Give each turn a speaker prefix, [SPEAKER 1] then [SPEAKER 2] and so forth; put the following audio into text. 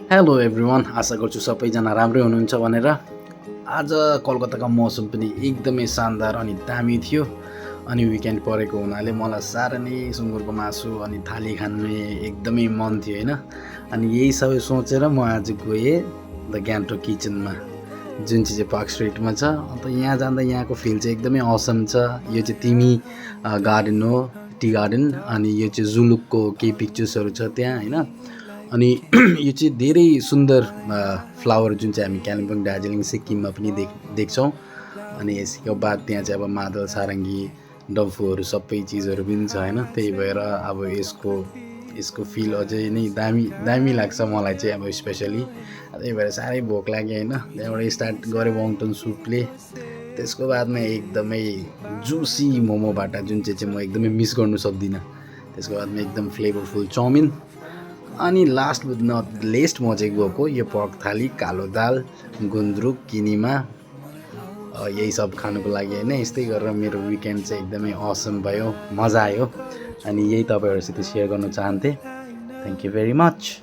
[SPEAKER 1] Hello everyone, आशा गर्छु सबैजना राम्रै हुनुहुन्छ भनेर। आज कलकत्ताको मौसम पनि एकदमै शानदार अनि दामी थियो। अनि विकेन्ड परेको हुनाले मलाई साह्रै नै सुँगुरको मासु अनि थाली खाने एकदमै मन थियो होइन। अनि यही सबै सोचेर म आज गएँ द ग्यान्टोक किचनमा, जुन चाहिँ पार्क स्ट्रिटमा छ। अन्त यहाँ जाँदा यहाँको फिल चाहिँ एकदमै असम छ। यो चाहिँ तिमी गार्डन हो, टी गार्डन। अनि यो चाहिँ जुलुकको केही पिक्चर्सहरू छ त्यहाँ होइन। अनि यो चाहिँ धेरै सुन्दर फ्लावर जुन चाहिँ हामी कालिम्पोङ, दार्जिलिङ, सिक्किममा पनि देख्छौँ। अनि यसको बाद त्यहाँ चाहिँ अब मादल सारङ्गी, डम्फुहरू सबै चिजहरू पनि छ होइन। त्यही भएर अब यसको फिल अझै नै दामी दामी लाग्छ मलाई चाहिँ अब स्पेसली। त्यही भएर साह्रै भोक लाग्यो होइन। त्यहाँबाट स्टार्ट गरेँ वङटन सुपले। त्यसको बादमा एकदमै जुसी मोमो बाटा जुन चाहिँ म एकदमै मिस गर्नु सक्दिनँ। त्यसको बादमा एकदम फ्लेभरफुल चाउमिन। अनि लास्ट बट नट लिस्ट म चाहिँ गएको यो पर्क थाली, कालो दाल, गुन्द्रुक, किनिमा, यही सब खानुको लागि होइन। यस्तै गरेर मेरो विकेन्ड चाहिँ एकदमै असम भयो, मजा आयो। अनि यही तपाईँहरूसित सेयर गर्न चाहन्थेँ। Thank you very much.